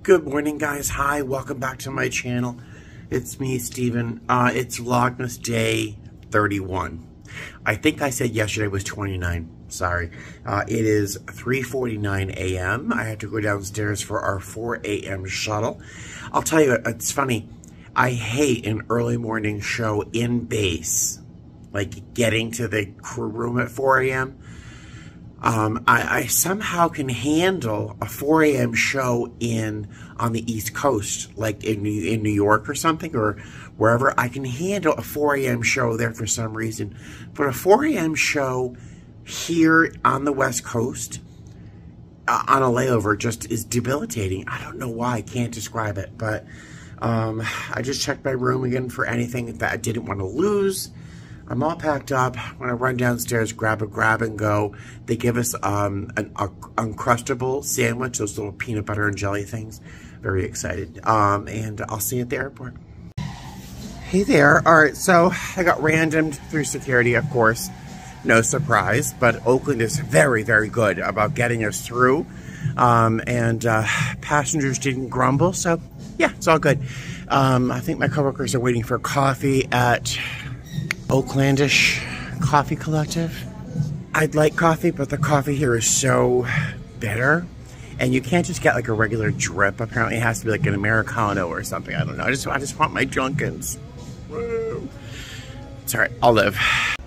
Good morning, guys. Hi, welcome back to my channel. It's me, Steven. It's Vlogmas Day 31. I think I said yesterday was 29. Sorry. It is 3:49 a.m. I have to go downstairs for our 4 a.m. shuttle. I'll tell you, it's funny. I hate an early morning show in base. Like getting to the crew room at 4 a.m. I somehow can handle a 4 a.m. show on the East Coast, like in New York or something, or wherever. I can handle a 4 a.m. show there for some reason. But a 4 a.m. show here on the West Coast, on a layover, just is debilitating. I don't know why. I can't describe it. But I just checked my room again for anything that I didn't want to lose. I'm all packed up. I'm going to run downstairs, grab and go. They give us an Uncrustable sandwich, those little peanut butter and jelly things. Very excited. And I'll see you at the airport. Hey there. All right, so I got randomed through security, of course. No surprise, but Oakland is very, very good about getting us through. Passengers didn't grumble, so yeah, it's all good. I think my coworkers are waiting for coffee at Oaklandish Coffee Collective. I'd like coffee, but the coffee here is so bitter. And you can't just get like a regular drip. Apparently it has to be like an Americano or something. I don't know. I just want my Junkins. Woo. It's alright, I'll live.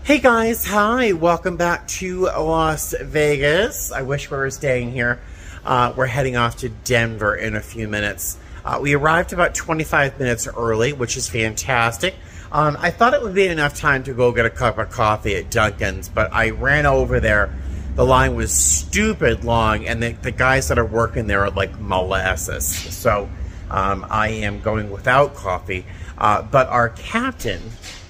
Hey guys, hi. Welcome back to Las Vegas. I wish we were staying here. We're heading off to Denver in a few minutes. We arrived about 25 minutes early, which is fantastic. I thought it would be enough time to go get a cup of coffee at Dunkin's, but I ran over there. The line was stupid long, and the guys that are working there are like molasses. So I am going without coffee. But our captain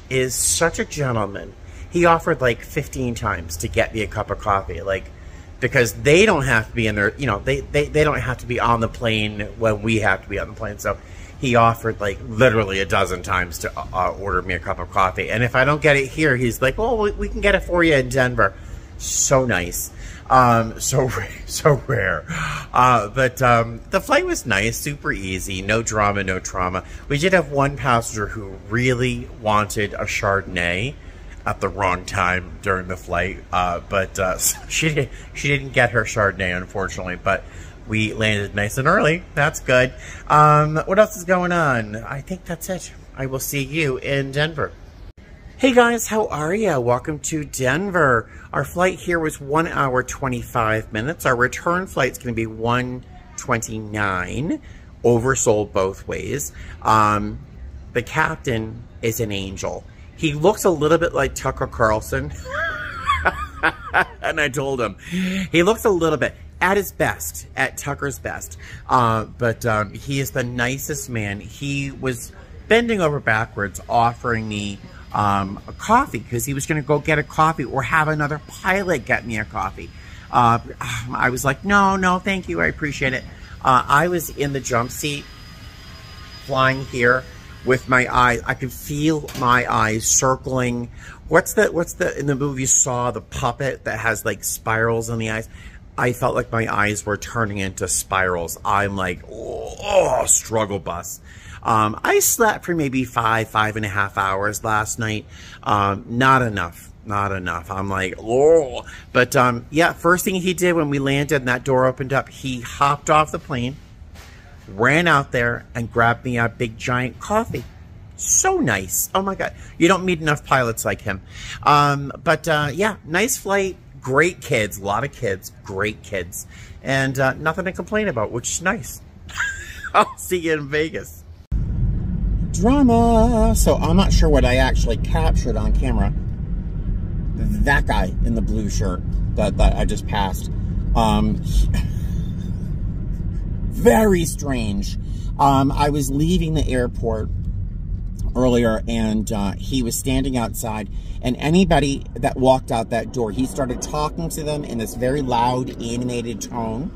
is such a gentleman. He offered like 15 times to get me a cup of coffee, like, because they don't have to be in there, you know, they don't have to be on the plane when we have to be on the plane. So he offered like literally a dozen times to order me a cup of coffee. And if I don't get it here, he's like, oh, we can get it for you in Denver. So nice. So rare. But the flight was nice, super easy, no drama, no trauma. We did have one passenger who really wanted a Chardonnay at the wrong time during the flight. She didn't get her Chardonnay, unfortunately, but we landed nice and early. That's good. What else is going on? I think that's it. I will see you in Denver. Hey guys, how are ya? Welcome to Denver. Our flight here was 1 hour, 25 minutes. Our return flight's going to be 1:29. Oversold both ways. The captain is an angel. He looks a little bit like Tucker Carlson. And I told him, he looks a little bit at his best, at Tucker's best. He is the nicest man. He was bending over backwards offering me a coffee because he was going to go get a coffee or have another pilot get me a coffee. I was like, no, thank you. I appreciate it. I was in the jump seat flying here with my eyes. I could feel my eyes circling. What's the in the movie Saw, the puppet that has like spirals in the eyes? I felt like my eyes were turning into spirals. I'm like, oh, struggle bus. I slept for maybe 5.5 hours last night. Not enough. I'm like, oh. But yeah, first thing he did when we landed and that door opened up, he hopped off the plane, ran out there and grabbed me a big giant coffee. So nice. Oh my God. You don't meet enough pilots like him. Yeah, nice flight. Great kids, a lot of kids, great kids, and nothing to complain about, which is nice. I'll see you in Vegas. Drama. So I'm not sure what I actually captured on camera. That guy in the blue shirt that I just passed. Very strange. I was leaving the airport earlier, and he was standing outside, and anybody that walked out that door, he started talking to them in this very loud, animated tone,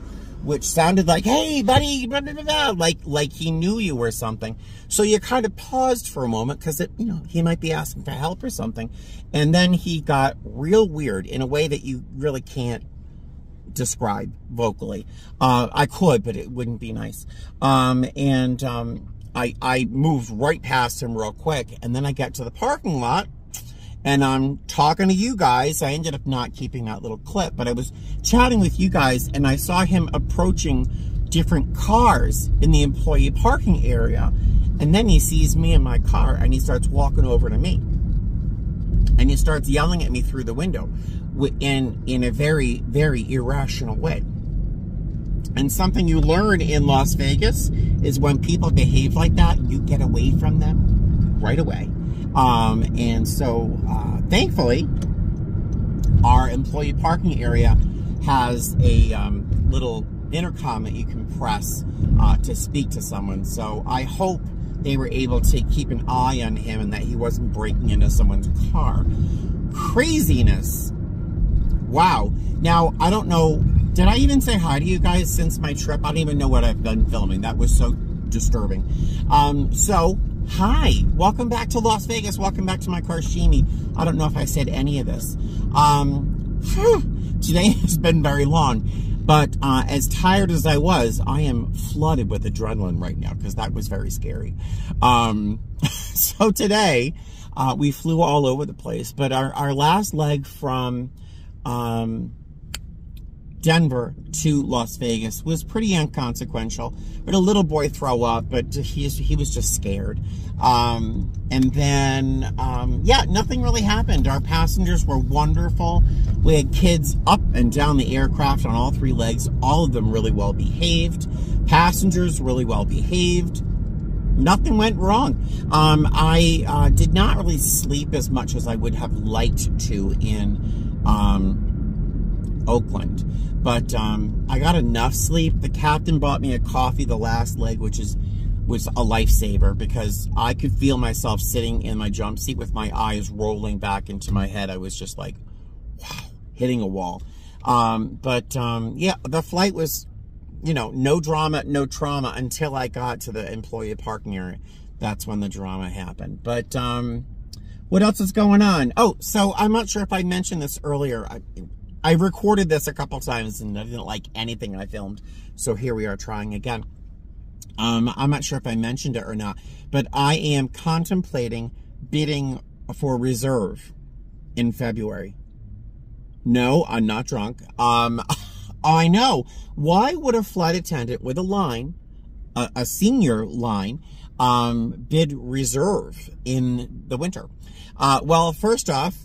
which sounded like, hey, buddy, blah, blah, blah, blah, like he knew you or something. So you kind of paused for a moment because, you know, he might be asking for help or something. And then he got real weird in a way that you really can't describe vocally. I could, but it wouldn't be nice. I moved right past him real quick, and then I get to the parking lot, and I'm talking to you guys. I ended up not keeping that little clip, but I was chatting with you guys, and I saw him approaching different cars in the employee parking area, and then he sees me in my car, and he starts walking over to me, and he starts yelling at me through the window in a very, very irrational way. And something you learn in Las Vegas is when people behave like that, you get away from them right away. And so, thankfully, our employee parking area has a little intercom that you can press to speak to someone. So I hope they were able to keep an eye on him and that he wasn't breaking into someone's car. Craziness. Wow. Now, I don't know, did I even say hi to you guys since my trip? I don't even know what I've been filming. That was so disturbing. So, hi. Welcome back to Las Vegas. Welcome back to my car, Shimi. I don't know if I said any of this. Today has been very long. But as tired as I was, I am flooded with adrenaline right now because that was very scary. So today, we flew all over the place. But our last leg from Denver to Las Vegas was pretty inconsequential. We had a little boy throw up, but he was just scared. And then, yeah, nothing really happened. Our passengers were wonderful. We had kids up and down the aircraft on all three legs, all of them really well behaved. Passengers really well behaved. Nothing went wrong. I did not really sleep as much as I would have liked to in Oakland. But I got enough sleep. The captain bought me a coffee the last leg, which was a lifesaver because I could feel myself sitting in my jump seat with my eyes rolling back into my head. I was just like, wow, hitting a wall. Yeah, the flight was, you know, no drama, no trauma until I got to the employee parking area. That's when the drama happened. But what else is going on? Oh, so I'm not sure if I mentioned this earlier. I recorded this a couple times and I didn't like anything I filmed. So here we are trying again. I'm not sure if I mentioned it or not, but I am contemplating bidding for reserve in February. No, I'm not drunk. I know. Why would a flight attendant with a line, a senior line, bid reserve in the winter? Well, first off,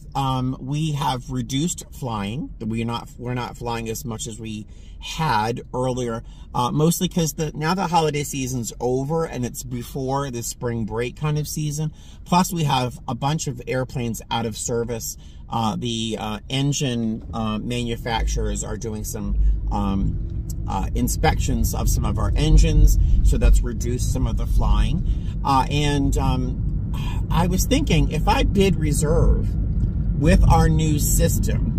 we have reduced flying. We're not flying as much as we had earlier, mostly because now the holiday season's over and it's before the spring break kind of season. Plus, we have a bunch of airplanes out of service. The engine manufacturers are doing some inspections of some of our engines, so that's reduced some of the flying. I was thinking, if I bid reserve with our new system,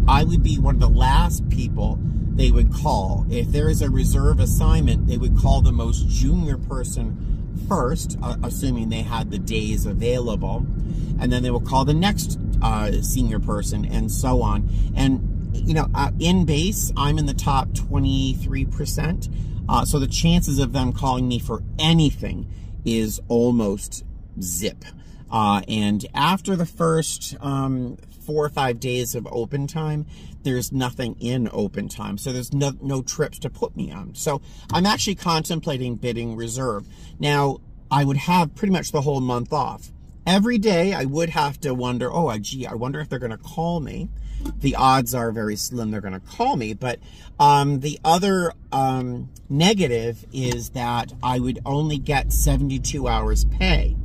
I would be one of the last people they would call. If there is a reserve assignment, they would call the most junior person first, assuming they had the days available, and then they will call the next senior person, and so on. And, you know, in base, I'm in the top 23%, so the chances of them calling me for anything is almost zip. And after the first 4 or 5 days of open time, there's nothing in open time. So there's no trips to put me on. So I'm actually contemplating bidding reserve. Now, I would have pretty much the whole month off. Every day I would have to wonder, oh, gee, I wonder if they're going to call me. The odds are very slim they're going to call me. But the other negative is that I would only get 72 hours pay.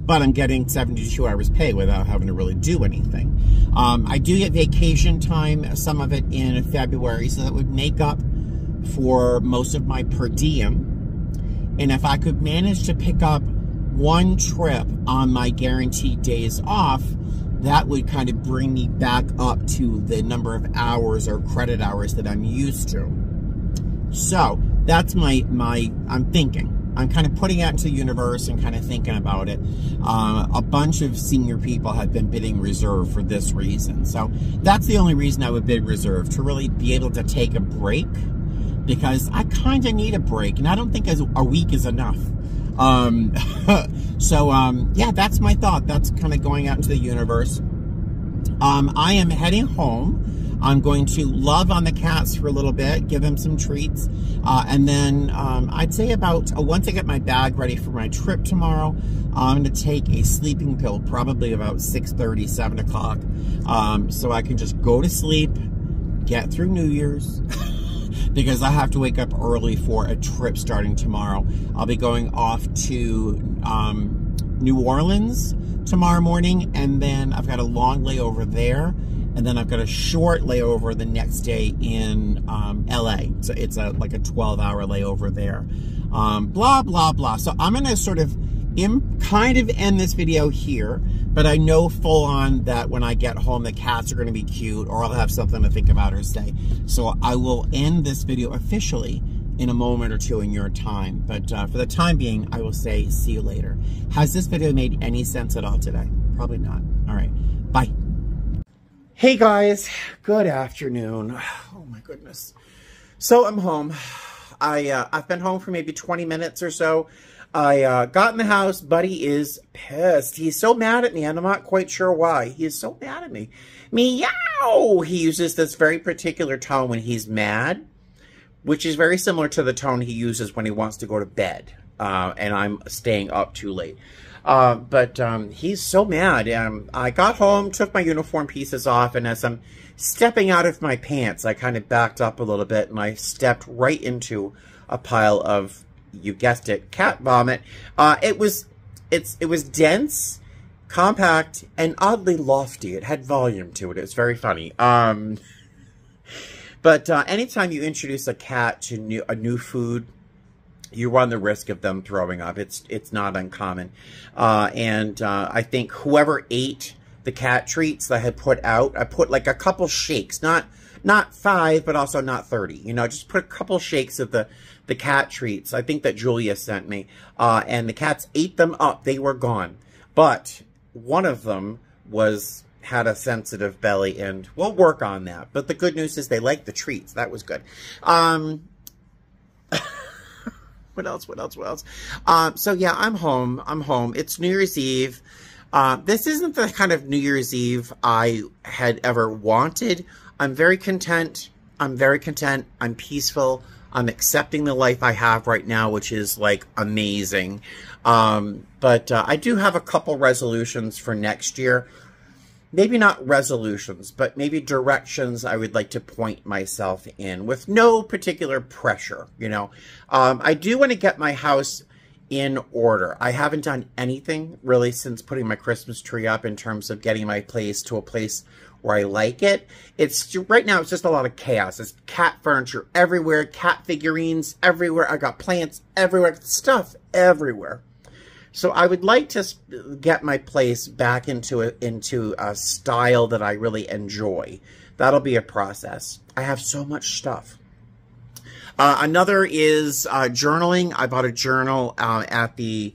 But I'm getting 72 hours pay without having to really do anything. I do get vacation time, some of it in February, so that would make up for most of my per diem. And if I could manage to pick up one trip on my guaranteed days off, that would kind of bring me back up to the number of hours or credit hours that I'm used to. So that's I'm thinking. I'm kind of putting it out into the universe and kind of thinking about it. A bunch of senior people have been bidding reserve for this reason. So that's the only reason I would bid reserve, to really be able to take a break, because I kind of need a break, and I don't think a week is enough. Yeah, that's my thought. That's kind of going out into the universe. I am heading home. I'm going to love on the cats for a little bit, give them some treats, and then I'd say about, once I get my bag ready for my trip tomorrow, I'm going to take a sleeping pill, probably about 6:30, 7 o'clock, so I can just go to sleep, get through New Year's, because I have to wake up early for a trip starting tomorrow. I'll be going off to New Orleans tomorrow morning, and then I've got a long layover there. And then I've got a short layover the next day in LA. So it's like a 12-hour layover there. Blah, blah, blah. So I'm going to sort of kind of end this video here. But I know full on that when I get home, the cats are going to be cute, or I'll have something to think about or say. So I will end this video officially in a moment or two in your time. But for the time being, I will say see you later. Has this video made any sense at all today? Probably not. All right. Bye. Hey guys, good afternoon. Oh my goodness. So I'm home. I've been home for maybe 20 minutes or so. I got in the house. Buddy is pissed. He's so mad at me, and I'm not quite sure why. He is so mad at me. Meow! He uses this very particular tone when he's mad, which is very similar to the tone he uses when he wants to go to bed, and I'm staying up too late. But he's so mad. I got home, took my uniform pieces off, and as I'm stepping out of my pants, I kind of backed up a little bit, and I stepped right into a pile of, you guessed it, cat vomit. It was dense, compact, and oddly lofty. It had volume to it. It was very funny. But anytime you introduce a cat to a new food, you run the risk of them throwing up. It's not uncommon. I think whoever ate the cat treats that I had put out, I put like a couple shakes, not 5, but also not 30. You know, just put a couple shakes of the cat treats. I think that Julia sent me. And the cats ate them up. They were gone. But one of them had a sensitive belly, and we'll work on that. But the good news is they liked the treats. That was good. What else? So yeah, I'm home. It's New Year's Eve. This isn't the kind of New Year's Eve I had ever wanted. I'm very content. I'm peaceful. I'm accepting the life I have right now, which is like amazing. But I do have a couple resolutions for next year. Maybe not resolutions, but maybe directions I would like to point myself in with no particular pressure, you know. I do want to get my house in order. I haven't done anything really since putting my Christmas tree up in terms of getting my place to a place where I like it. Right now, it's just a lot of chaos. There's cat furniture everywhere, cat figurines everywhere. I got plants everywhere, stuff everywhere. So I would like to get my place back into a style that I really enjoy. That'll be a process. I have so much stuff. Another is journaling. I bought a journal at the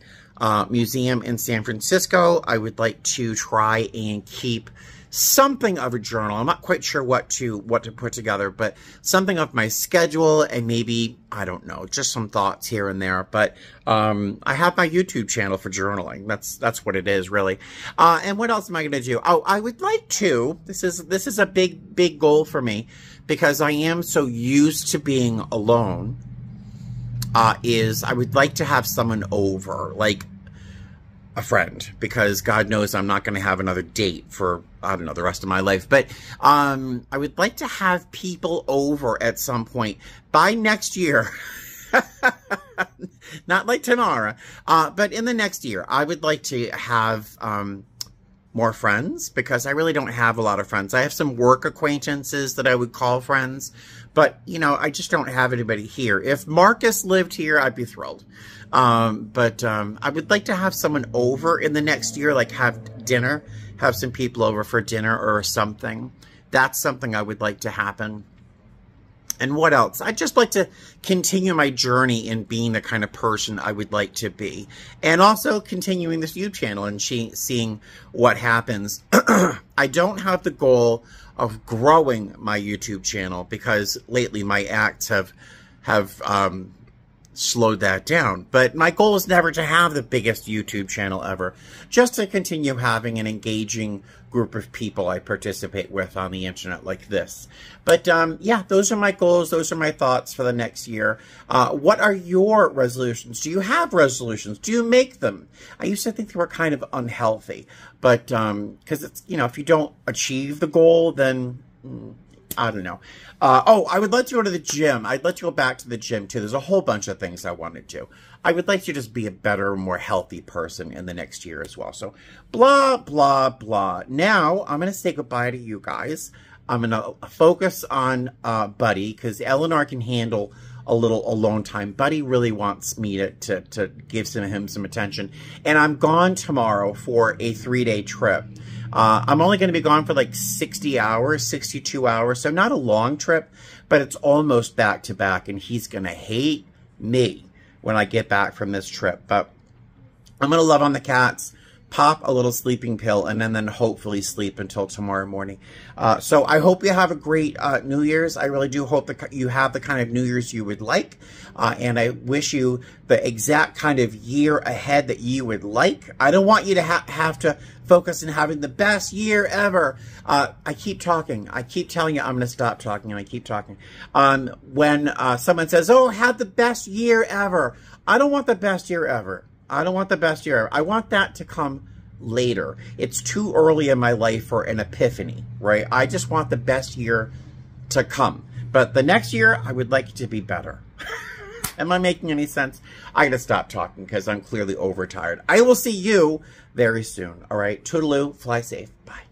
museum in San Francisco. I would like to try and keep something of a journal. I'm not quite sure what to put together, but something of my schedule and maybe, I don't know, just some thoughts here and there. But I have my YouTube channel for journaling. That's what it is, really. And what else am I going to do? Oh, I would like to. This is a big goal for me because I am so used to being alone. I would like to have someone over, like a friend, because God knows I'm not going to have another date for, I don't know, the rest of my life. But I would like to have people over at some point by next year. Not like tomorrow, but in the next year. I would like to have more friends because I really don't have a lot of friends. I have some work acquaintances that I would call friends, but, you know, I just don't have anybody here. If Marcus lived here, I'd be thrilled. But I would like to have someone over in the next year, like have dinner, have some people over for dinner or something. That's something I would like to happen. And what else? I'd just like to continue my journey in being the kind of person I would like to be. And also continuing this YouTube channel and seeing what happens. I don't have the goal of growing my YouTube channel because lately my acts have slowed that down. But my goal is never to have the biggest YouTube channel ever. Just to continue having an engaging group of people I participate with on the internet like this. But yeah, those are my goals. Those are my thoughts for the next year. What are your resolutions? Do you have resolutions? Do you make them? I used to think they were kind of unhealthy. But because it's, you know, if you don't achieve the goal, then I don't know. Oh, I would like to go to the gym. I'd like to go back to the gym, too. There's a whole bunch of things I want to do. I would like to just be a better, more healthy person in the next year as well. So, blah, blah, blah. Now, I'm going to say goodbye to you guys. I'm going to focus on Buddy, because Eleanor can handle a little alone time. Buddy really wants me to give him some attention. And I'm gone tomorrow for a 3-day trip. I'm only going to be gone for like 60 hours, 62 hours. So not a long trip, but it's almost back to back. And he's going to hate me when I get back from this trip. But I'm going to love on the cats, pop a little sleeping pill, and then hopefully sleep until tomorrow morning. So I hope you have a great New Year's. I really do hope that you have the kind of New Year's you would like. And I wish you the exact kind of year ahead that you would like. I don't want you to have to focus on having the best year ever. I keep talking. I keep telling you I'm going to stop talking, and I keep talking. When someone says, oh, have the best year ever. I don't want the best year ever. I don't want the best year ever. I want that to come later. It's too early in my life for an epiphany, right? I just want the best year to come. But the next year, I would like it to be better. Am I making any sense? I gotta stop talking because I'm clearly overtired. I will see you very soon, all right? Toodaloo, fly safe, bye.